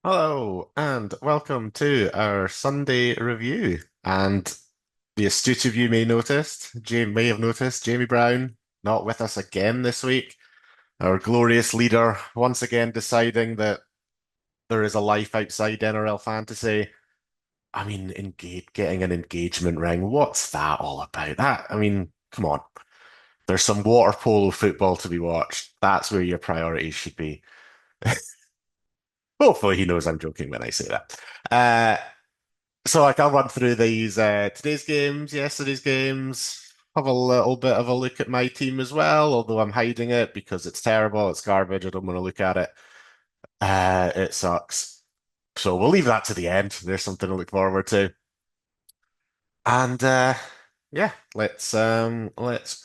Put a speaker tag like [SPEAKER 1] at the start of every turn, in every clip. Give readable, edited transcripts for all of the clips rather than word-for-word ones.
[SPEAKER 1] Hello and welcome to our Sunday review. And the astute of you may have noticed, Jamie Brown not with us again this week. Our glorious leader once again deciding that there is a life outside NRL Fantasy. I mean, getting an engagement ring. What's that all about? Come on. There's some water polo football to be watched. That's where your priorities should be. Hopefully, he knows I'm joking when I say that. Uh, I'll run through these today's games, yesterday's games, have a little bit of a look at my team as well, although I'm hiding it because it's terrible, it's garbage, I don't want to look at it. It sucks. So we'll leave that to the end. There's something to look forward to. And yeah, let's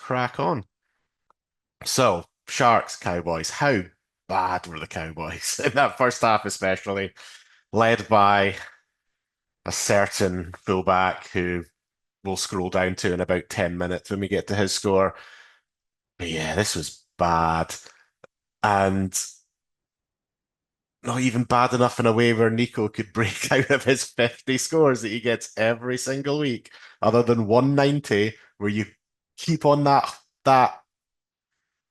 [SPEAKER 1] crack on. So, Sharks, Cowboys. How bad were the Cowboys in that first half, especially led by a certain fullback who we'll scroll down to in about 10 minutes when we get to his score. But yeah, this was bad. And not even bad enough in a way where Nico could break out of his 50 scores that he gets every single week, other than 190, where you keep on that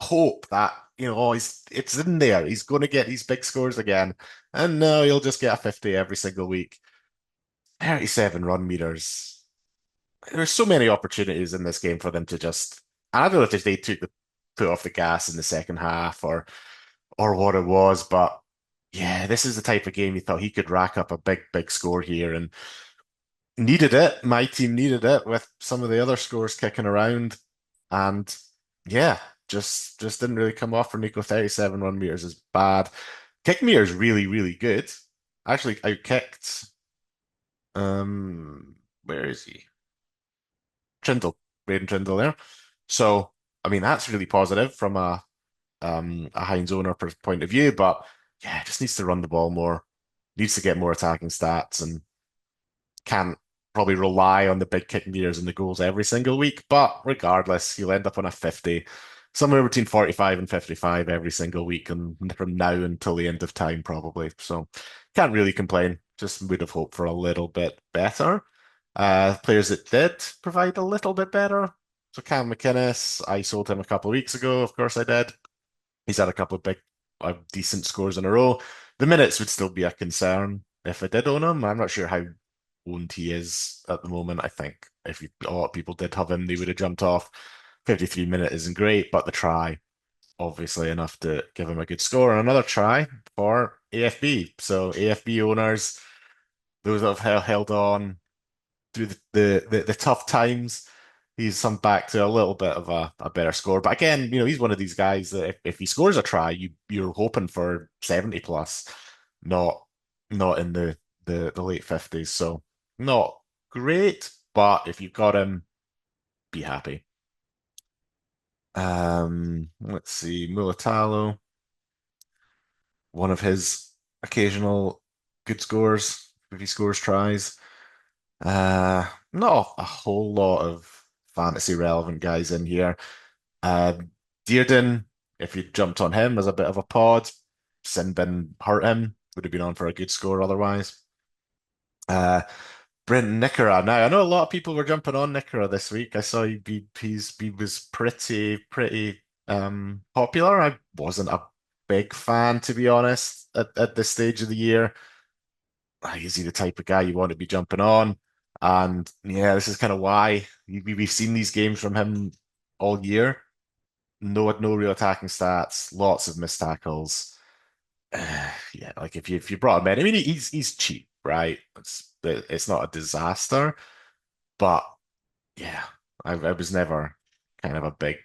[SPEAKER 1] hope that, oh, it's in there. He's going to get these big scores again. And no, he'll just get a 50 every single week. 37 run meters. There's so many opportunities in this game for them to just. I don't know if they took the foot off the gas in the second half or what it was, but yeah, this is the type of game you thought he could rack up a big score here and needed it. My team needed it with some of the other scores kicking around, and yeah, just didn't really come off for Nico. 37 run meters is bad. Kick meter is really good. Actually, outkicked. Where is he? Trindle, Braden Trindle there. So, I mean, that's really positive from a Heinz owner point of view, but yeah, just needs to run the ball more, needs to get more attacking stats, and can't probably rely on the big kick meters and the goals every single week. But regardless, he'll end up on a 50, somewhere between 45 and 55 every single week, and from now until the end of time, probably. So can't really complain. Just would have hoped for a little bit better. Players that did provide a little bit better. So Cam McInnes, I sold him a couple of weeks ago. Of course, I did. He's had a couple of decent scores in a row. The minutes would still be a concern if I did own him. I'm not sure how owned he is at the moment. I think if a lot of people did have him, they would have jumped off. 53 minute isn't great, but the try, obviously enough to give him a good score. And another try for AFB. So AFB owners, those that have held on through the tough times, he's some back to a little bit of a better score. But again, he's one of these guys that if he scores a try, you're hoping for 70 plus, not not in the late 50s. So not great, but if you've got him, be happy. Let's see, Mulatalo, one of his occasional good scores, if he scores tries. Not a whole lot of fantasy relevant guys in here. Um, Dearden, if you jumped on him as a bit of a pod, Sinbin hurt him, would have been on for a good score otherwise. Uh, Brent Nickera. Now, I know a lot of people were jumping on Nickera this week. I saw he was pretty popular. I wasn't a big fan, to be honest, at this stage of the year. Is he the type of guy you want to be jumping on? And yeah, this is kind of why we've seen these games from him all year. No real attacking stats, lots of missed tackles. Yeah, like if you brought him in, I mean he's cheap, right? It's not a disaster, but yeah, I was never kind of a big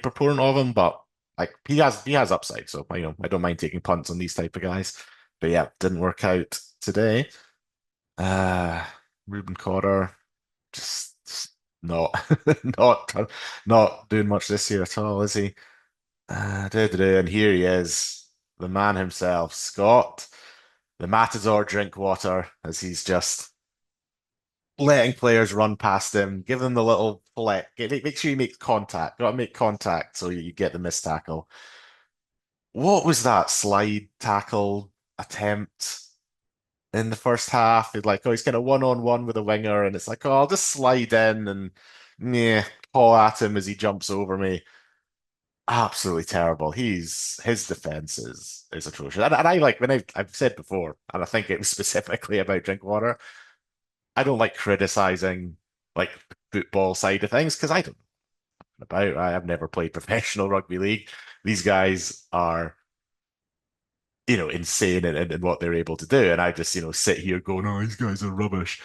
[SPEAKER 1] proponent of him, but like he has upside, so I don't mind taking punts on these type of guys. But yeah, didn't work out today. Uh Ruben Cotter just not not not doing much this year at all, is he? And here he is, the man himself, Scott, the Matador Drinkwater, as he's just letting players run past him, give them the little flick. Make sure you make contact. Got to make contact so you get the missed tackle. What was that slide tackle? attempt in the first half. He's like, oh, he's kind of one-on-one with a winger, and it's like, oh, I'll just slide in and yeah, paw at him as he jumps over me. Absolutely terrible. His defense is atrocious. And I like when I've said before, and I think it was specifically about Drinkwater. I don't like criticizing like the football side of things because I don't know about. I've never played professional rugby league. These guys are, insane in what they're able to do, and I just, sit here going, "Oh, these guys are rubbish."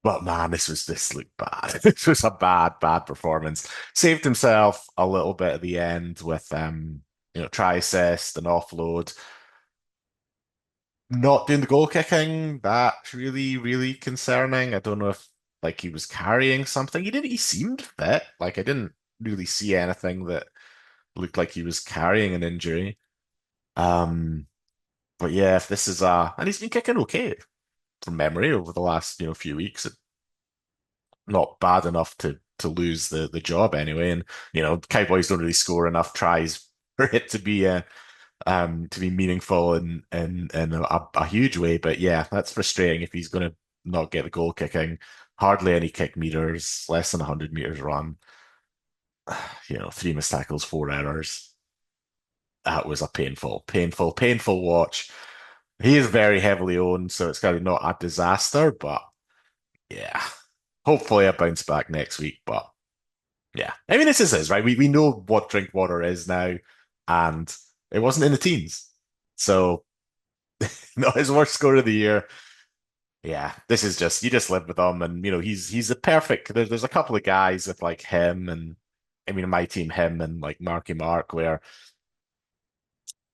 [SPEAKER 1] But man, this looked bad. This was a bad, bad performance. Saved himself a little bit at the end with try assist and offload. Not doing the goal kicking, that's really, really concerning. I don't know if like he was carrying something. He seemed fit. Like I didn't really see anything that looked like he was carrying an injury. Um, but yeah, if this is and he's been kicking okay from memory over the last, few weeks. Not bad enough to lose the job anyway. And Cowboys don't really score enough tries for it to be meaningful in a huge way. But yeah, that's frustrating if he's going to not get the goal kicking. Hardly any kick meters, less than 100 meters run. Three missed tackles, four errors. That was a painful, painful, painful watch. He is very heavily owned, so it's kind of not a disaster, but yeah. Hopefully I bounce back next week, but yeah. I mean, this is his, right? We know what Drinkwater is now, and it wasn't in the teens. So, not his worst score of the year. Yeah, this is just you just live with him, and he's a perfect. There's a couple of guys with like him, and I mean, in my team, him and like Marky Mark, where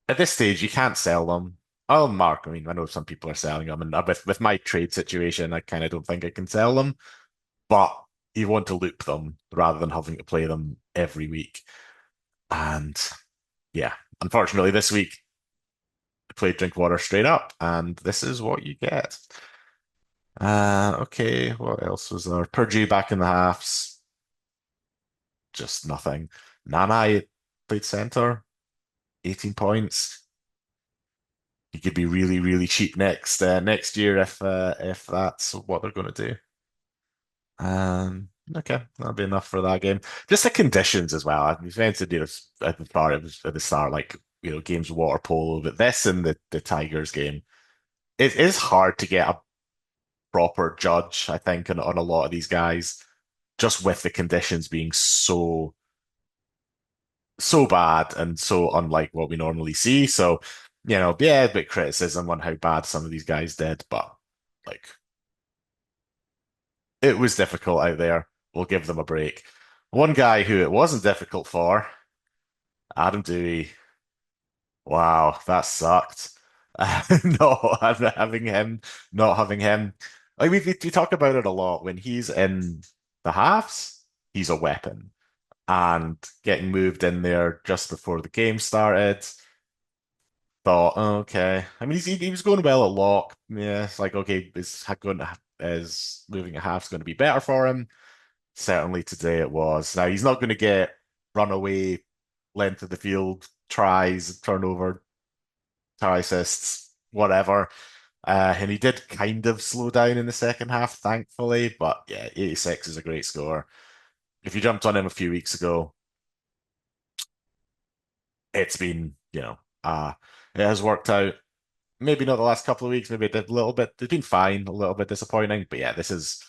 [SPEAKER 1] at this stage you can't sell them. Oh, Mark, I mean, I know some people are selling them, and with my trade situation, I kind of don't think I can sell them, but you want to loop them rather than having to play them every week. And yeah, unfortunately, this week I played Drinkwater straight up, and this is what you get. Okay, what else was there? Purdue back in the halves, just nothing. Nanai played center, 18 points. He could be really, really cheap next year if that's what they're going to do. Okay, that'll be enough for that game. Just the conditions as well. I mentioned, at the start, it was at the start, like, games of water polo, but this and the Tigers game, it is hard to get a proper judge, I think, on a lot of these guys, just with the conditions being so bad and so unlike what we normally see. So, yeah, a bit criticism on how bad some of these guys did, but like it was difficult out there. We'll give them a break. One guy who it wasn't difficult for, Adam Dewey. Wow, that sucked. Not having him, not having him. Like we talk about it a lot. When he's in the halves, he's a weapon. And getting moved in there just before the game started, thought, oh, okay. I mean, he was going well at lock. Yeah, it's like okay, is moving a half's going to be better for him. Certainly today it was. Now he's not going to get runaway length of the field tries, turnover, try assists, whatever. And he did kind of slow down in the second half, thankfully. But yeah, 86 is a great score. If you jumped on him a few weeks ago, it's been, it has worked out. Maybe not the last couple of weeks, maybe it did a little bit. It's been fine, a little bit disappointing. But yeah, this is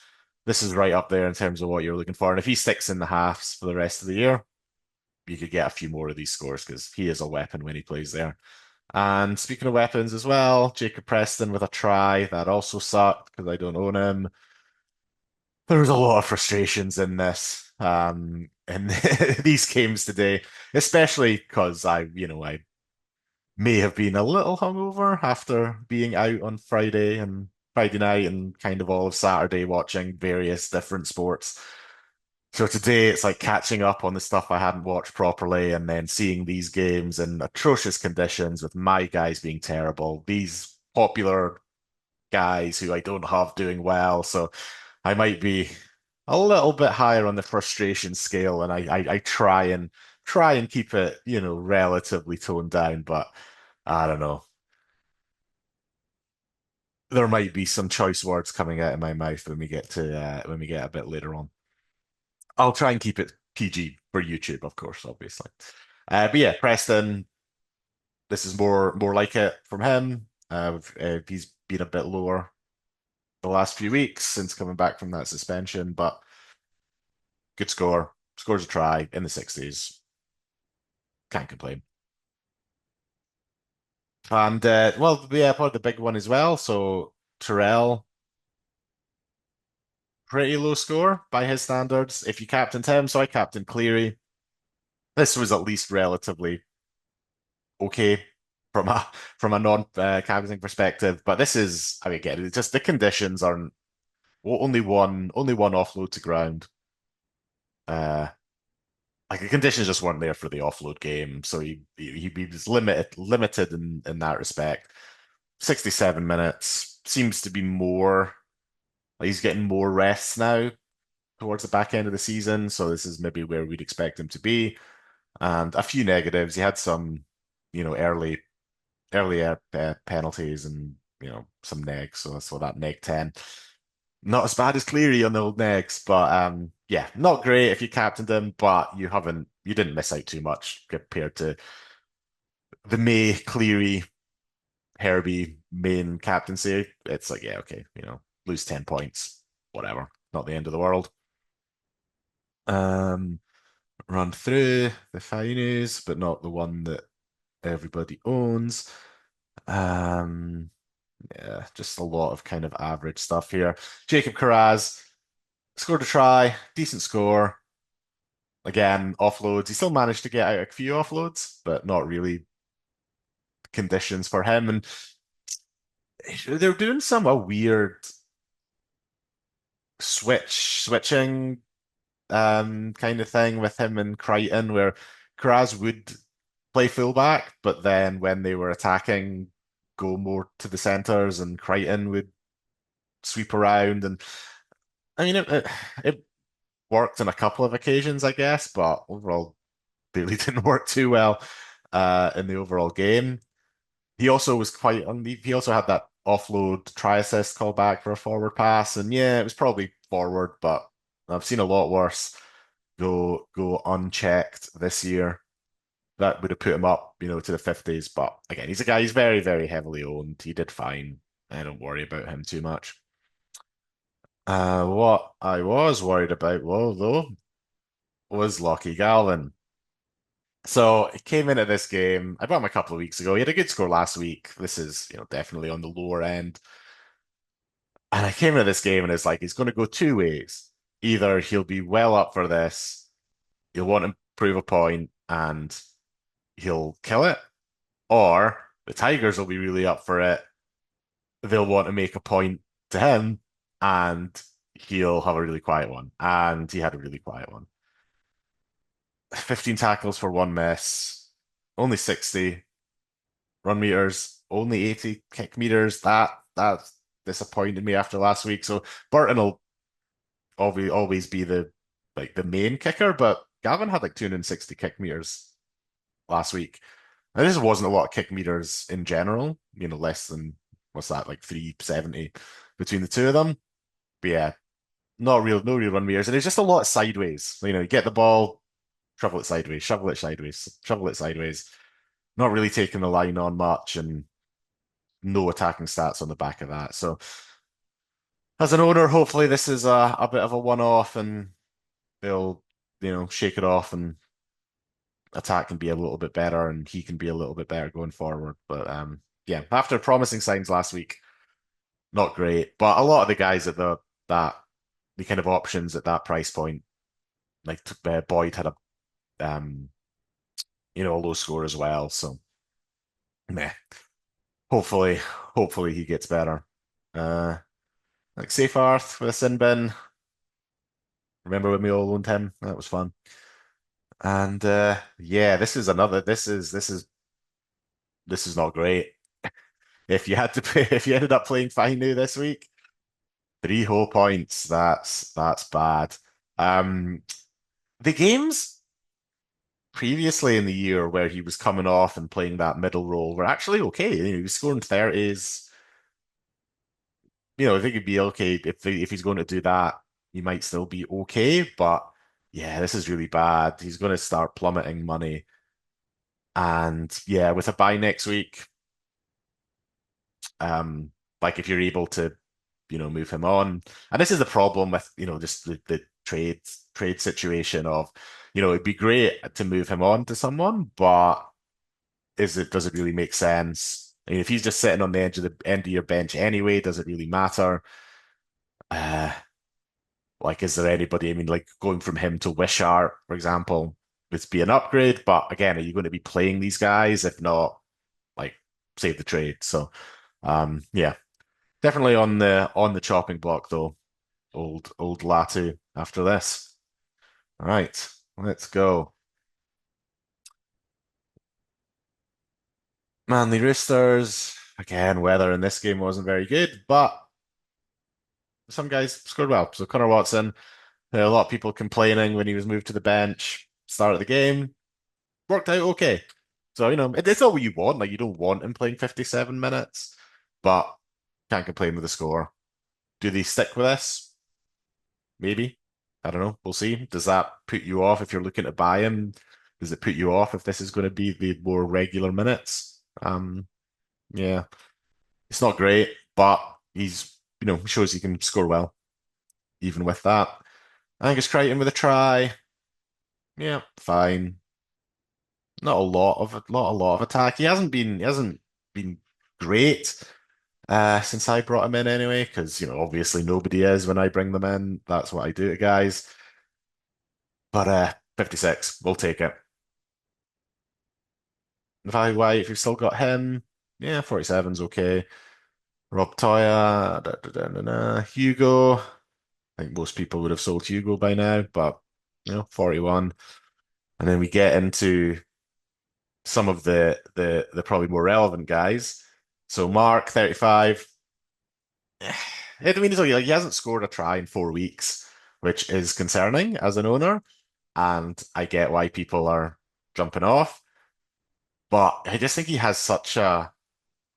[SPEAKER 1] right up there in terms of what you're looking for. And if he sticks in the halves for the rest of the year, you could get a few more of these scores because he is a weapon when he plays there. And speaking of weapons as well, Jacob Preston with a try that also sucked because I don't own him. There was a lot of frustrations in this, in these games today, especially because I may have been a little hungover after being out on Friday night and kind of all of Saturday watching various different sports. So today it's like catching up on the stuff I hadn't watched properly and then seeing these games in atrocious conditions with my guys being terrible. These popular guys who I don't have doing well. So I might be a little bit higher on the frustration scale and I try and keep it, relatively toned down, but I don't know. there might be some choice words coming out of my mouth when we get a bit later on. I'll try and keep it PG for YouTube, of course, obviously. But yeah, Preston, this is more like it from him. He's been a bit lower the last few weeks since coming back from that suspension, but good score. Scores a try in the 60s. Can't complain. And well, yeah, probably the big one as well. So Terrell, pretty low score by his standards. If you captained him, so I captained Cleary. This was at least relatively okay from a non captaining perspective. But this is, I mean, again, it's just the conditions aren't only one offload to ground. Uh, like the conditions just weren't there for the offload game, so he was limited in that respect. 67 minutes seems to be more. Like he's getting more rests now towards the back end of the season, so this is maybe where we'd expect him to be. And a few negatives. He had some, early penalties and some negs. So that neg 10, not as bad as Cleary on the old negs, but yeah, not great if you captained him, but you didn't miss out too much compared to the May Cleary Herby main captaincy. It's like, yeah, okay, lose 10 points, whatever, not the end of the world. Um, Run through the finals, but not the one that everybody owns. Um, yeah, just a lot of kind of average stuff here. Jacob Carraz scored a try, decent score. Again, offloads. He still managed to get out a few offloads, but not really conditions for him. And they're doing some a weird switching kind of thing with him and Crichton, where Carraz would play fullback, but then when they were attacking, go more to the centers, and Crichton would sweep around. And I mean, it worked on a couple of occasions, I guess, but overall, really didn't work too well in the overall game. He also was quite on he also had that offload try assist call back for a forward pass, and yeah, it was probably forward, but I've seen a lot worse go unchecked this year. That would have put him up, to the 50s. But again, he's a guy, he's very, very heavily owned. He did fine. I don't worry about him too much. What I was worried about, well, though, was Lockie Galvin. So he came into this game. I bought him a couple of weeks ago. He had a good score last week. This is, definitely on the lower end. And I came into this game and it's like he's going to go two ways. Either he'll be well up for this, he'll want to prove a point, and he'll kill it, or the Tigers will be really up for it. They'll want to make a point to him, and he'll have a really quiet one. And he had a really quiet one. 15 tackles for one miss, only 60 run meters, only 80 kick meters. That disappointed me after last week. So Burton will always be the main kicker, but Gavin had like 260 kick meters last week. And this wasn't a lot of kick meters in general, less than what's that, like 370 between the two of them. But yeah, no real run meters. And it's just a lot of sideways. You get the ball, shovel it sideways, shovel it sideways, shovel it sideways. Not really taking the line on much, and no attacking stats on the back of that. So as an owner, hopefully this is a bit of a one-off and they'll, shake it off and attack can be a little bit better and he can be a little bit better going forward. But yeah, after promising signs last week, not great. But a lot of the guys at the kind of options at that price point, like Boyd had um a low score as well. So meh. Hopefully, hopefully he gets better. Uh like Seyfarth with a sin bin. Remember when we all owned him? That was fun. And yeah, this is not great. If you had to pay, if you ended up playing Finu this week, three whole points. That's bad. Um, the games previously in the year where he was coming off and playing that middle role were actually okay. He was scoring 30s. I think it'd be okay if he's going to do that, he might still be okay. But yeah, this is really bad. He's going to start plummeting money, and yeah, with a bye next week, um, like if you're able to, move him on, and this is the problem with just the trade situation of, it'd be great to move him on to someone, but does it really make sense? I mean, if he's just sitting on the end of your bench anyway, does it really matter? Uh, like, is there anybody? I mean, like going from him to Wishart, for example, would be an upgrade. But again, are you going to be playing these guys? If not, like, save the trade. So, yeah, definitely on the chopping block though. Old Latu after this. All right, let's go. Manly Roosters. Again, weather in this game wasn't very good, but some guys scored well. So Connor Watson, a lot of people complaining when he was moved to the bench, start of the game, worked out okay. So, it's not what you want. Like, you don't want him playing 57 minutes, but can't complain with the score. Do they stick with this? Maybe. I don't know. We'll see. Does that put you off if you're looking to buy him? Does it put you off if this is going to be the more regular minutes? Yeah, it's not great, but shows he can score well even with that. Angus Crichton with a try. Yeah, fine. Not a lot of attack. He hasn't been great since I brought him in anyway, because obviously nobody is when I bring them in. That's what I do to guys. But 56, we'll take it. Valley White, if you've still got him, yeah, 47's okay. Rob Toya, Hugo. I think most people would have sold Hugo by now, but 41. And then we get into some of the probably more relevant guys. So Mark, 35. I mean, he hasn't scored a try in 4 weeks, which is concerning as an owner, and I get why people are jumping off. But I just think he has such a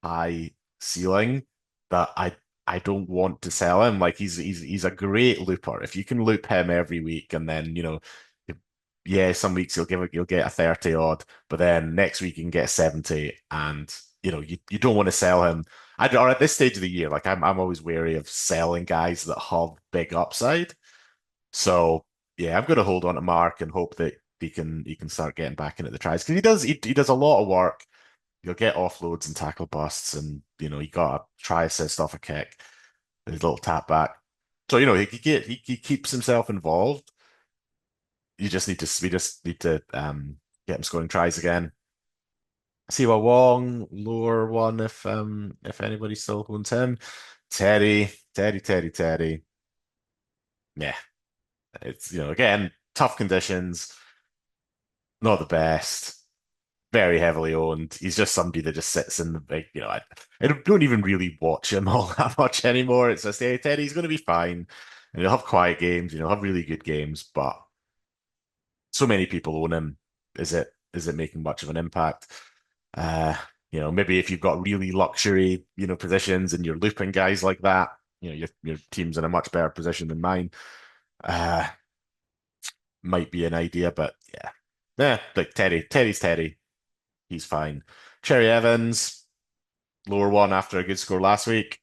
[SPEAKER 1] high ceiling that I don't want to sell him. Like he's a great looper. If you can loop him every week, and then yeah, some weeks you'll get a 30 odd, but then next week you can get a 70, and you don't want to sell him. Or at this stage of the year, like I'm always wary of selling guys that have big upside. So yeah, I'm going to hold on to Mark and hope that he can start getting back into the tries because he does a lot of work. You'll get offloads and tackle busts, and he got a try assist off a kick, his little tap back. So he keeps himself involved. We just need to get him scoring tries again. Siwa Wong, lower one if anybody still owns him. Teddy. Yeah, it's again tough conditions, not the best. Very heavily owned. He's just somebody that just sits in the big, I don't even really watch him all that much anymore. It's just, hey, Teddy's going to be fine. And he'll have quiet games, he'll have really good games, but so many people own him. Is it making much of an impact? Uh, maybe if you've got really luxury, positions and you're looping guys like that, your team's in a much better position than mine. Uh, might be an idea, but yeah. Yeah, like Teddy's Teddy. He's fine. Cherry Evans, lower one after a good score last week.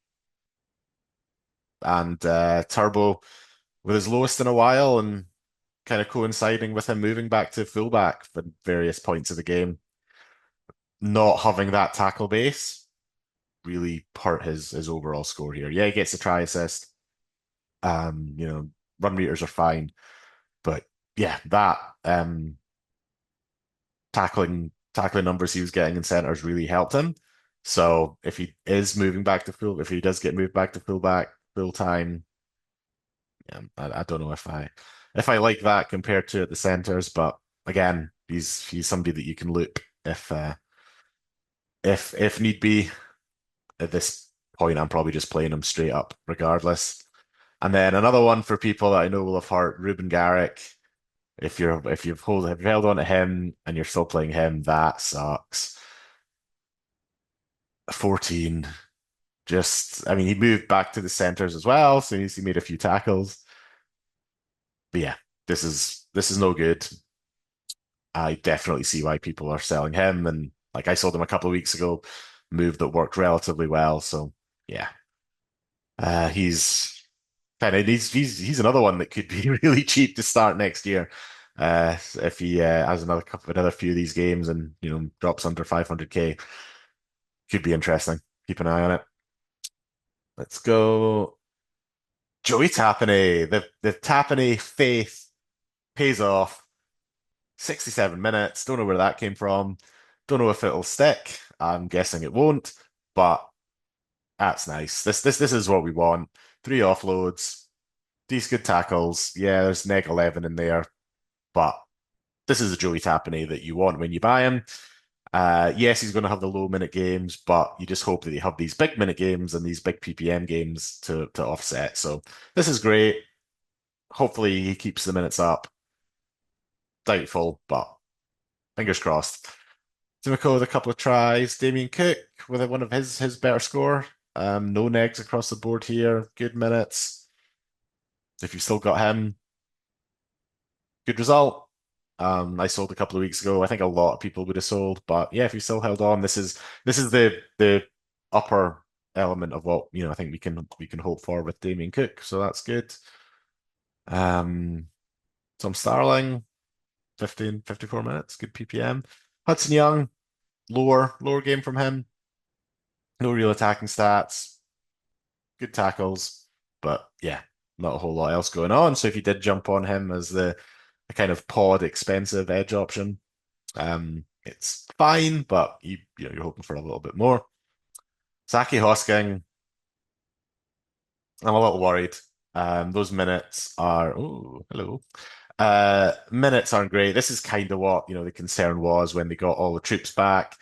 [SPEAKER 1] And Turbo with his lowest in a while and kind of coinciding with him moving back to fullback for various points of the game. Not having that tackle base really hurt his overall score here. Yeah, he gets a try assist. Run meters are fine. But yeah, that tackling numbers he was getting in centers really helped him. So if he does get moved back to fullback full time, yeah, I don't know if I like that compared to at the centers, but again, he's somebody that you can loop if need be. At this point, I'm probably just playing him straight up regardless. And then another one for people that I know will have heart, Ruben Garrick. If you've held on to him and you're still playing him, that sucks. 14. Just, I mean, he moved back to the centers as well, so he made a few tackles. But yeah, this is no good. I definitely see why people are selling him, and like I sold him a couple of weeks ago, move that worked relatively well. So yeah, he's kind of he's another one that could be really cheap to start next year. If he has another few of these games and drops under 500K, could be interesting. Keep an eye on it. Let's go. Joey Tapine. The Tapine faith pays off. 67 minutes. Don't know where that came from. Don't know if it'll stick. I'm guessing it won't, but that's nice. This is what we want. Three offloads, these good tackles. Yeah, there's neg 11 in there, but this is a Joey Tapine that you want when you buy him. Yes, he's going to have the low minute games, but you just hope that you have these big minute games and these big PPM games to offset. So this is great. Hopefully he keeps the minutes up. Doubtful, but fingers crossed. Timoko with a couple of tries. Damien Cook with one of his better score. No negs across the board here. Good minutes. If you've still got him, good result. I sold a couple of weeks ago. I think a lot of people would have sold, but yeah, if you still held on, this is the upper element of what I think we can hope for with Damien Cook. So that's good. Um, Tom Starling, 54 minutes, good PPM. Hudson Young, lower game from him. No real attacking stats, good tackles, but yeah, not a whole lot else going on. So if you did jump on him as the kind of pod expensive edge option, it's fine, but you're hoping for a little bit more. Saki Hosking, I'm a little worried. Those minutes are oh hello. Minutes aren't great. This is kind of what the concern was when they got all the troops back,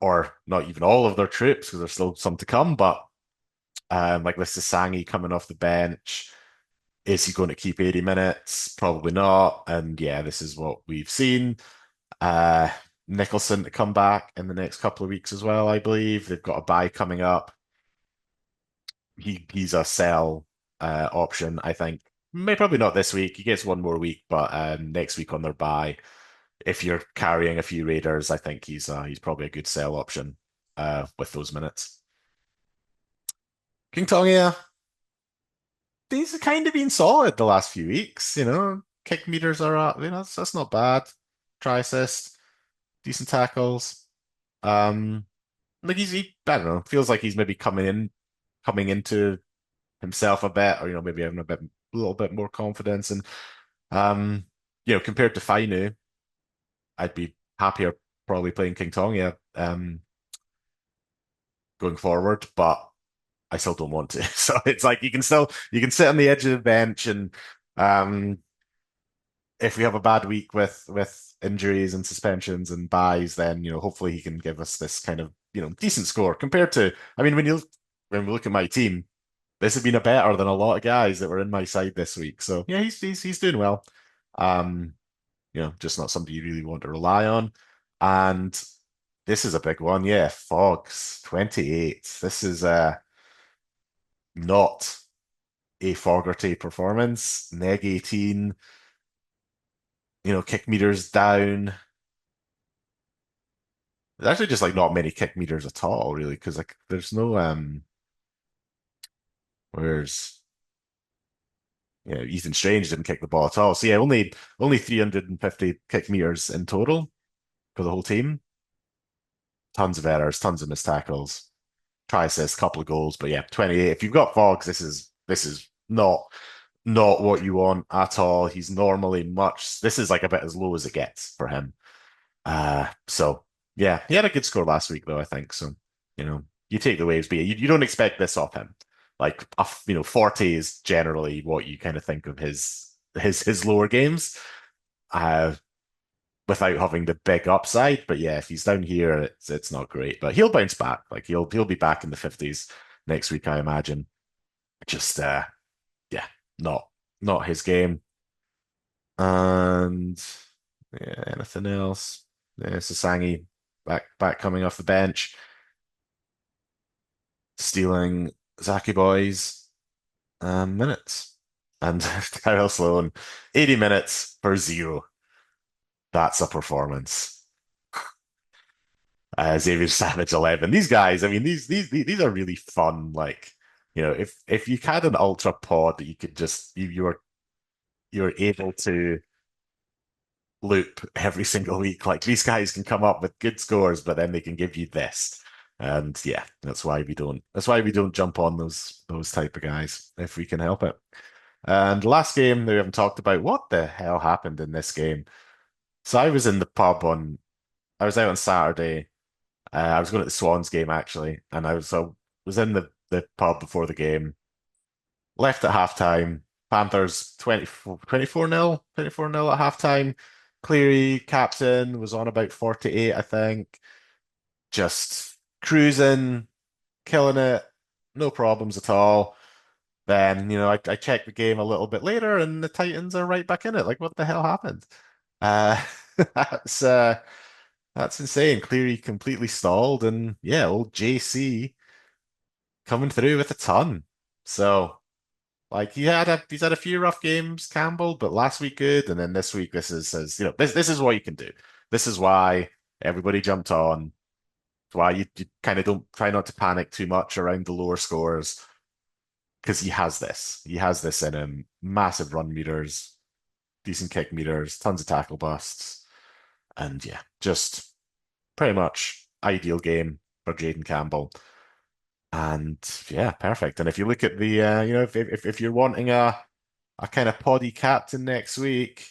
[SPEAKER 1] or not even all of their troops because there's still some to come. But like this is Sangi coming off the bench. Is he going to keep 80 minutes? Probably not. And yeah, this is what we've seen. Uh, Nicholson to come back in the next couple of weeks as well, I believe. They've got a buy coming up. He's a sell option, I think. May probably not this week. He gets one more week, but next week on their buy, if you're carrying a few Raiders, I think he's probably a good sell option with those minutes. King Tonga, he's kind of been solid the last few weeks. Kick meters are up. That's not bad. Try assist, decent tackles. Um, like I don't know, feels like he's maybe coming into himself a bit, or maybe having a little bit more confidence. And compared to Fainu, I'd be happier probably playing King Tonga going forward, but I still don't want to. So it's like you can sit on the edge of the bench and um if we have a bad week with injuries and suspensions and buys, then hopefully he can give us this kind of decent score compared to. I mean, when we look at my team, this has been a better than a lot of guys that were in my side this week. So yeah, he's doing well. Um, just not somebody you really want to rely on. And this is a big one, yeah. Fogs 28. This is not a Fogarty performance. Neg 18. Kick meters down. There's actually just like not many kick meters at all, really, because like there's no where's Ethan Strange didn't kick the ball at all. So yeah, only 350 kick meters in total for the whole team. Tons of errors, tons of missed tackles, try assists, couple of goals, but yeah, 28. If you've got Fogs, this is not what you want at all. He's normally much. This is like a bit as low as it gets for him. So yeah, he had a good score last week though, I think. So, you take the waves, but you don't expect this off him. Like, 40 is generally what you kind of think of his lower games, uh, without having the big upside. But yeah, if he's down here, it's not great. But he'll bounce back. Like he'll be back in the 50s next week, I imagine. Just yeah, not not his game. And yeah, anything else? Yeah, Sasangi back coming off the bench. stealing Zachy Boy's minutes. And Tyrell Sloan, 80 minutes for zero. That's a performance. Xavier Savage 11. These guys, I mean, these are really fun. Like, if you had an ultra pod that you could just you were able to loop every single week. Like these guys can come up with good scores, but then they can give you this. And yeah, that's why we don't jump on those type of guys if we can help it. And last game that we haven't talked about, what the hell happened in this game? So I was out on Saturday. I was going to the Swans game actually, and I was in the pub before the game. Left at halftime. Panthers 24-0, 24-0 at halftime. Cleary, captain, was on about 48, I think. Just cruising, killing it, no problems at all. Then, I checked the game a little bit later and the Titans are right back in it. Like, what the hell happened? Uh, that's uh, that's insane. Cleary completely stalled, and yeah, old JC coming through with a ton. So like he's had a few rough games, Campbell, but last week good, and then this week this is what you can do. This is why everybody jumped on. It's why you kind of don't try not to panic too much around the lower scores because he has this. He has this in him. Massive run meters, decent kick meters, tons of tackle busts, and yeah, just pretty much ideal game for Jaden Campbell. And yeah, perfect. And if you look at the, if you're wanting a kind of poddy captain next week,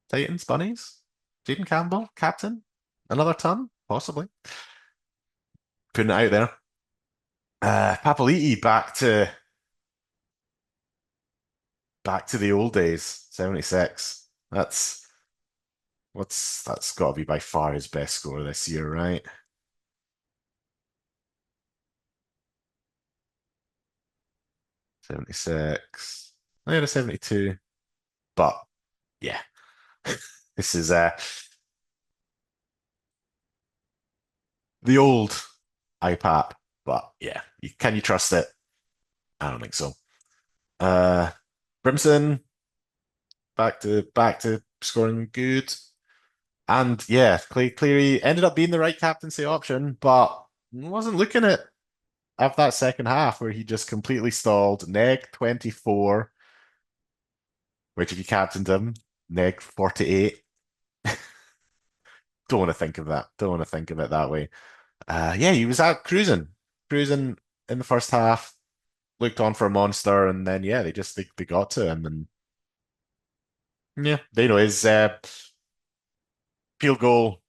[SPEAKER 1] Titans, Bunnies, Jaden Campbell, captain, another ton, possibly. Putting it out there. Papali'i back to the old days, 76. That's got to be by far his best score this year, right? 76. I had a 72, but yeah, this is the old iPad, but yeah, can you trust it? I don't think so. Uh, Brimson back to scoring good, and yeah, Cleary ended up being the right captaincy option, but wasn't looking at that second half where he just completely stalled. Neg 24, which if you captained him, neg 48. Don't want to think of that. Don't want to think of it that way. Yeah, he was out cruising in the first half. Looked on for a monster, and then yeah, they got to him, and yeah, they know his field goal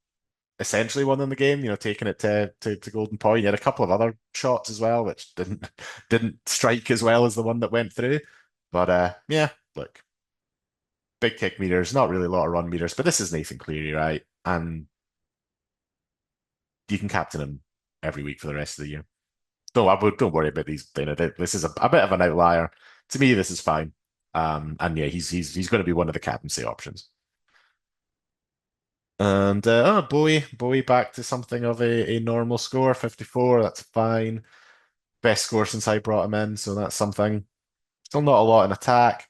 [SPEAKER 1] essentially won them the game. Taking it to Golden Point. He had a couple of other shots as well, which didn't strike as well as the one that went through. But yeah, look, big kick meters, not really a lot of run meters, but this is Nathan Cleary, right? And you can captain him every week for the rest of the year. Don't worry about these. This is a bit of an outlier. To me, this is fine. And yeah, he's going to be one of the captaincy options. And Bowie back to something of a normal score, 54. That's fine. Best score since I brought him in, so that's something. Still not a lot in attack.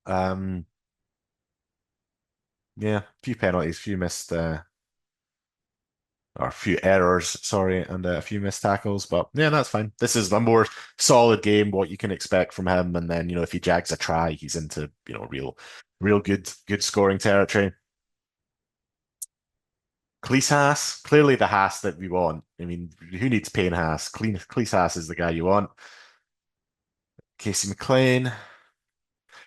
[SPEAKER 1] Um, yeah, few penalties, few missed or a few errors, sorry, and a few missed tackles. But yeah, that's fine. This is a more solid game, what you can expect from him. And then, if he jags a try, he's into, real good scoring territory. Cleese Haas, clearly the Haas that we want. I mean, who needs Payne Haas? Cleese Haas is the guy you want. Casey McLean.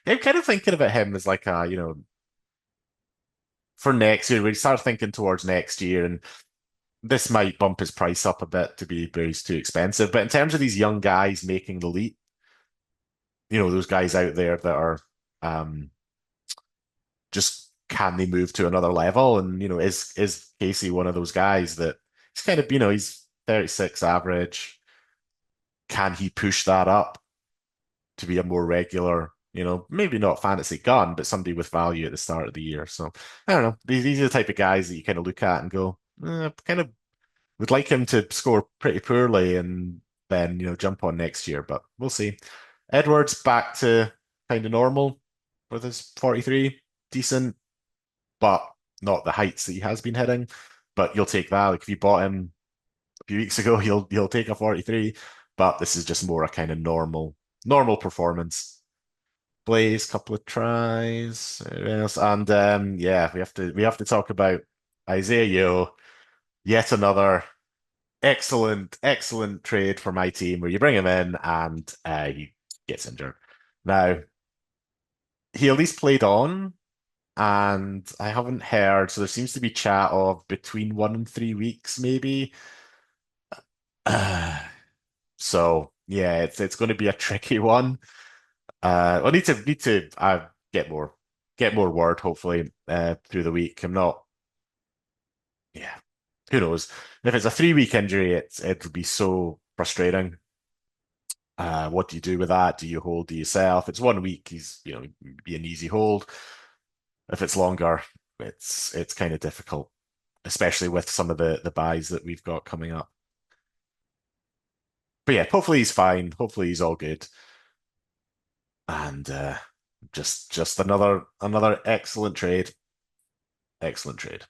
[SPEAKER 1] Yeah, I'm kind of thinking about him as like for next year. We start thinking towards next year, and this might bump his price up a bit to be where he's too expensive. But in terms of these young guys making the leap, those guys out there that are just can they move to another level? And is Casey one of those guys that he's kind of he's 36 average. Can he push that up to be a more regular? Maybe not fantasy gun, but somebody with value at the start of the year. So I don't know. These are the type of guys that you kind of look at and go, kind of Would like him to score pretty poorly and then, jump on next year, but we'll see. Edwards back to kind of normal with his 43, decent, but not the heights that he has been hitting. But you'll take that. Like if you bought him a few weeks ago, he'll take a 43. But this is just more a kind of normal performance. Blaze, couple of tries, yes, and yeah, we have to talk about Isaiah Yo. Yet another excellent trade for my team where you bring him in and he gets injured. Now he at least played on, and I haven't heard. So there seems to be chat of between 1 and 3 weeks, maybe. So yeah, it's going to be a tricky one. I need to get more word hopefully through the week. I'm not. Yeah, who knows? If it's a 3 week injury, it'll be so frustrating. What do you do with that? Do you hold to yourself? It's 1 week. Be an easy hold. If it's longer, it's kind of difficult, especially with some of the buys that we've got coming up. But yeah, hopefully he's fine. Hopefully he's all good. And just another excellent trade. Excellent trade.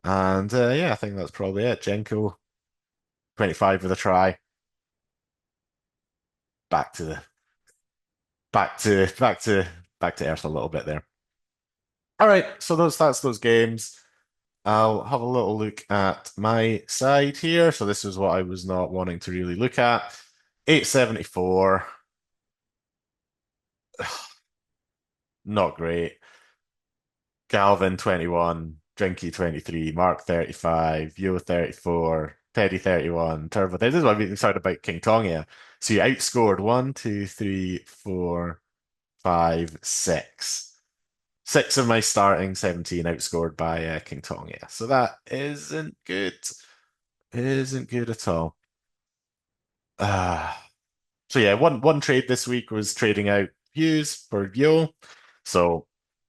[SPEAKER 1] And yeah, I think that's probably it. Jenko, 25 with a try. Back to the back to back to back to earth a little bit there. All right, so that's those games. I'll have a little look at my side here. So this is what I was not wanting to really look at. 874, not great. Galvin 21, Drinky 23, Mark 35, Yo 34, Teddy 31, Turbo. This is what we started about King Tonga. So you outscored one, two, three, four, five, six. Six of my starting 17 outscored by King Tonga. So that isn't good. Isn't good at all. Uh, so yeah, one trade this week was trading out Hughes for Yo. So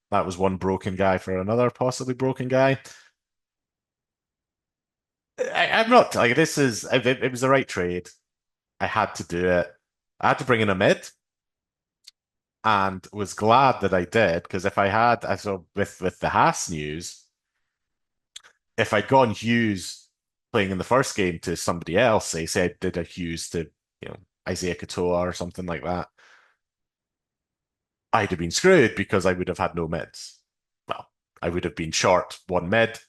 [SPEAKER 1] that was one broken guy for another possibly broken guy. I'm not like this is it was the right trade. I had to do it. I had to bring in a mid and was glad that I did because if I had, I saw with the Haas news, if I'd gone Hughes playing in the first game to somebody else, say said did a Hughes to you know Isaiah Katoa or something like that, I'd have been screwed because I would have had no mids. Well, I would have been short one mid.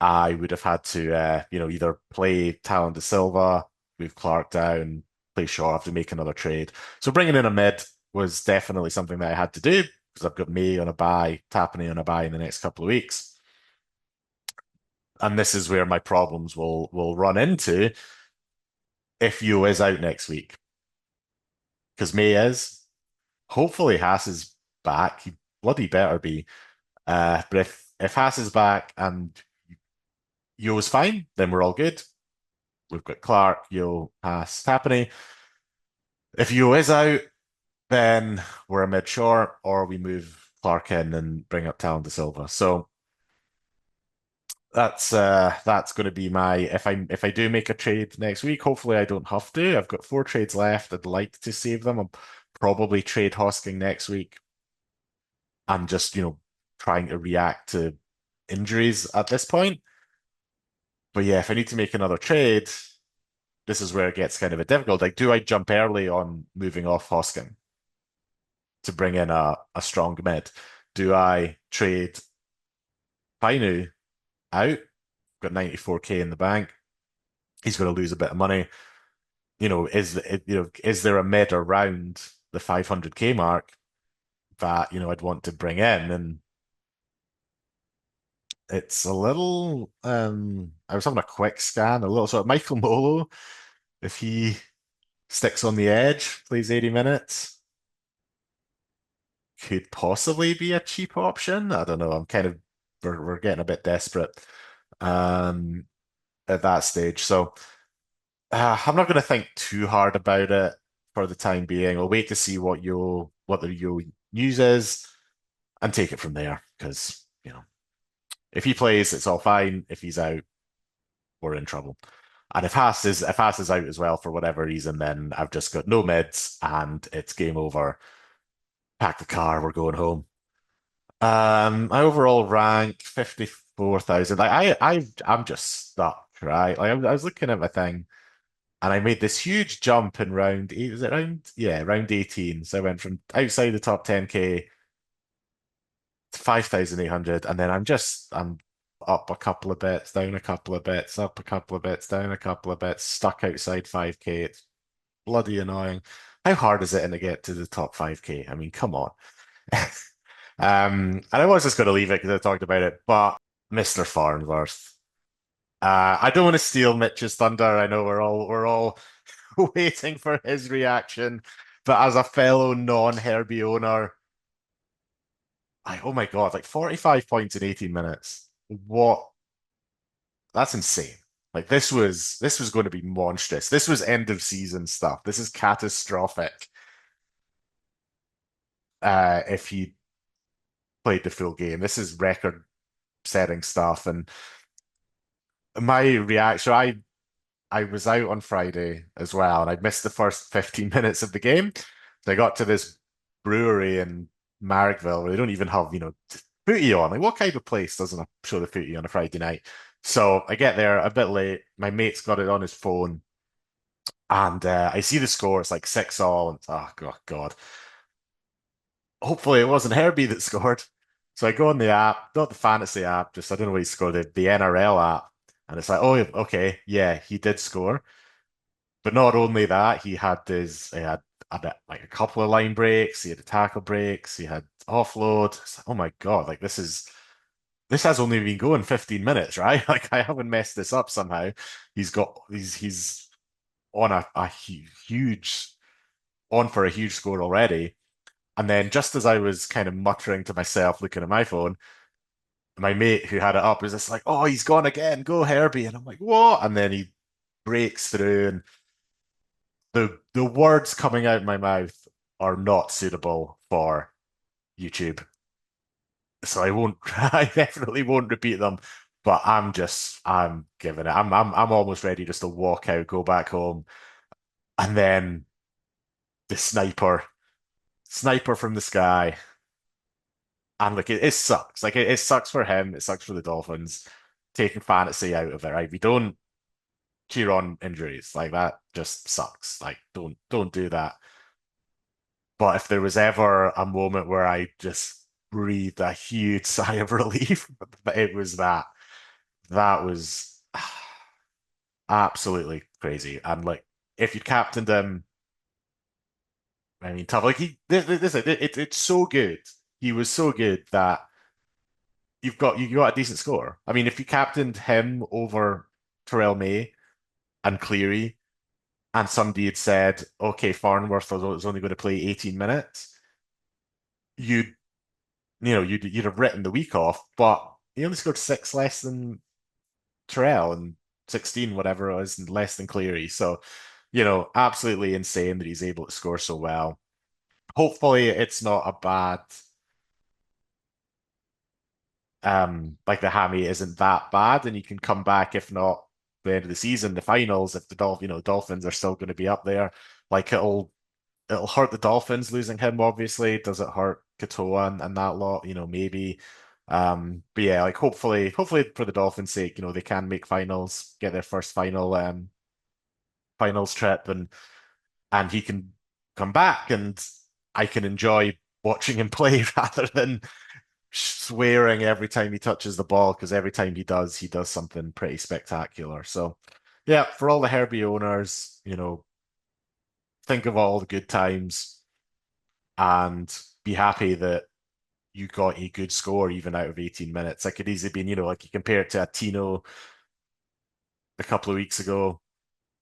[SPEAKER 1] I would have had to, either play Talon De Silva, move Clark down, play short, have to make another trade. So bringing in a mid was definitely something that I had to do because I've got May on a buy, Tapani on a buy in the next couple of weeks. And this is where my problems will run into if Yo is out next week because May is. Hopefully Haas is back. He bloody better be. But if Haas is back and Yo is fine, then we're all good. We've got Clark, Yo, Haas, Tapani. If Yo is out, then we're a mid short, or we move Clark in and bring up Talon De Silva. So that's going to be my if I do make a trade next week. Hopefully, I don't have to. I've got 4 trades left. I'd like to save them. I'll probably trade Hosking next week. I'm just trying to react to injuries at this point. But yeah, if I need to make another trade, this is where it gets kind of a difficult. Like, do I jump early on moving off Hosking to bring in a strong mid? Do I trade Painu out? Got 94K in the bank. He's going to lose a bit of money. Is there a mid around the 500K mark that I'd want to bring in? And it's a little. I was having a quick scan, a little sort of Michael Molo. If he sticks on the edge, plays 80 minutes, could possibly be a cheap option. I don't know. We're getting a bit desperate um, at that stage. So I'm not going to think too hard about it for the time being. I'll wait to see what the Yo news is and take it from there. Because if he plays, it's all fine. If he's out, we're in trouble. And if Haas is out as well for whatever reason, then I've just got no mids and it's game over. Pack the car, we're going home. My overall rank 54,000. I'm just stuck, right? Like I was looking at my thing and I made this huge jump in round eight. Was it round? Yeah, round 18. So I went from outside the top 10K to 5,800, and then I'm up a couple of bits, down a couple of bits, up a couple of bits, down a couple of bits, stuck outside 5K. It's bloody annoying. How hard is it to get to the top 5K? I mean, come on. And I was just going to leave it because I talked about it, but Mr. Farnworth. I don't want to steal Mitch's thunder. I know we're all waiting for his reaction, but as a fellow non-Herby owner, oh my God, like 45 points in 18 minutes. What? That's insane. Like this was going to be monstrous. This was end of season stuff. This is catastrophic. If he played the full game, this is record setting stuff. And my reaction, I was out on Friday as well, and I'd missed the first 15 minutes of the game. So I got to this brewery in Marrickville where they don't even have, footy on. Like, what kind of place doesn't show the footy on a Friday night? So I get there a bit late. My mate's got it on his phone, and I see the score. It's like 6-all. And oh, God. Hopefully it wasn't Herbie that scored. So I go on the app, not the fantasy app, just I don't know what he scored, the NRL app. And it's like, oh, okay, yeah, he did score. But not only that, he had like a couple of line breaks, he had a tackle breaks, he had offload. It's like, oh my God, like this has only been going 15 minutes, right? Like I haven't messed this up somehow. He's on a huge on for a huge score already. And then just as I was kind of muttering to myself, looking at my phone, my mate who had it up was just like, "Oh, he's gone again, go Herbie." And I'm like, "What?" And then he breaks through, and the words coming out of my mouth are not suitable for YouTube. So I won't I definitely won't repeat them. But I'm giving it. I'm almost ready just to walk out, go back home, and then the sniper from the sky. And look, it sucks. Like it sucks for him. It sucks for the Dolphins taking fantasy out of it, right? We don't cheer on injuries. Like that just sucks. Like don't do that. But if there was ever a moment where I just breathed a huge sigh of relief, it was that. That was absolutely crazy. And like if you captained him, I mean, tough. Like it's so good. He was so good that you got a decent score. I mean, if you captained him over Terrell May and Cleary, and somebody had said, okay, Farnworth is only going to play 18 minutes, you'd you'd have written the week off, but he only scored six less than Terrell and 16, whatever it was, less than Cleary. So, absolutely insane that he's able to score so well. Hopefully it's not a bad like the hammy isn't that bad and you can come back if not the end of the season, the finals, if the Dolphins are still going to be up there. Like it'll hurt the Dolphins losing him, obviously. Does it hurt Katoa and that lot? Maybe. But yeah, like hopefully for the Dolphins' sake, they can make finals, get their first finals trip, and he can come back and I can enjoy watching him play rather than swearing every time he touches the ball because every time he does something pretty spectacular. So yeah, for all the Herbie owners, think of all the good times and be happy that you got a good score even out of 18 minutes. That could easily be, like you compare it to a Tino a couple of weeks ago,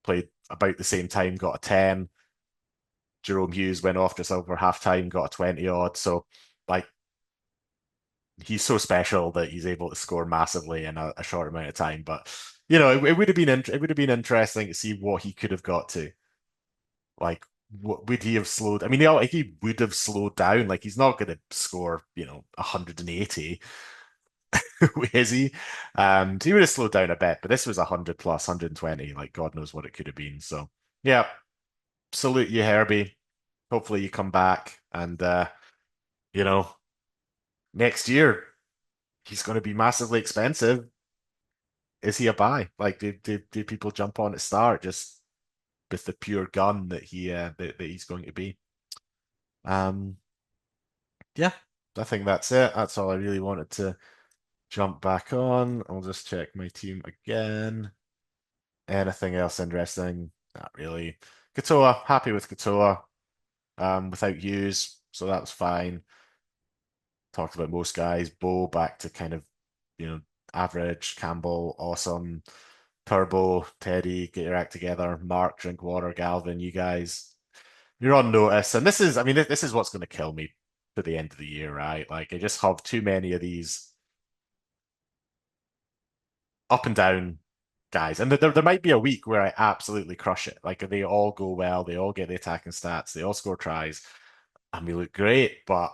[SPEAKER 1] played about the same time, got a 10. Jerome Hughes went off just over halftime, got a 20 odd. So like he's so special that he's able to score massively in a short amount of time. But it would have been it would have been interesting to see what he could have got to. Like, what would he have slowed? I mean, he would have slowed down. Like, he's not going to score, 180. Is he? He would have slowed down a bit, but this was 100 plus, 120. Like God knows what it could have been. So yeah, salute you, Herbie. Hopefully you come back and you know, next year he's going to be massively expensive. Is he a buy? Like, do people jump on at start just with the pure gun that that he's going to be? Um, yeah, I think that's it. That's all I really wanted to jump back on. I'll just check my team again. Anything else interesting? Not really. Katoa, happy with Katoa. Without Hughes, so that was fine. Talked about most guys. Bo back to kind of, you know, average. Campbell, awesome. Turbo, Teddy, get your act together. Mark, drink water. Galvin, you guys, you're on notice. And this is, I mean, this is what's going to kill me to the end of the year, right? Like, I just have too many of these up and down guys. And there might be a week where I absolutely crush it. Like, they all go well. They all get the attacking stats. They all score tries. And we look great. But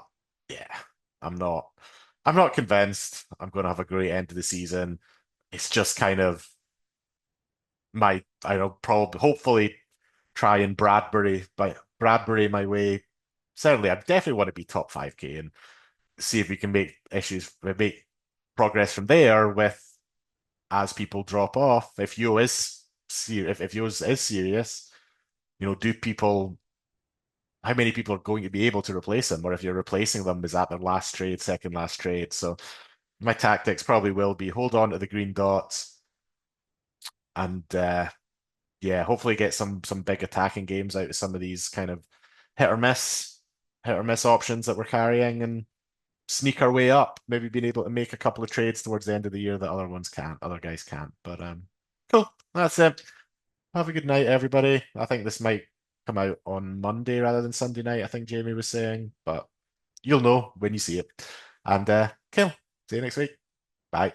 [SPEAKER 1] yeah, I'm not. I'm not convinced I'm going to have a great end of the season. It's just kind of I don't probably hopefully try and Bradbury my way. Certainly, I definitely want to be top 5K and see if we can make progress from there with as people drop off. If Yo is serious, do people how many people are going to be able to replace him? Or if you're replacing them, is that their last trade, second last trade? So my tactics probably will be hold on to the green dots and yeah, hopefully get some big attacking games out of some of these kind of hit or miss, hit or miss options that we're carrying and sneak our way up. Maybe being able to make a couple of trades towards the end of the year that other guys can't. But cool. That's it. Have a good night, everybody. I think this might come out on Monday rather than Sunday night, I think Jamie was saying, but you'll know when you see it. And cool. See you next week. Bye.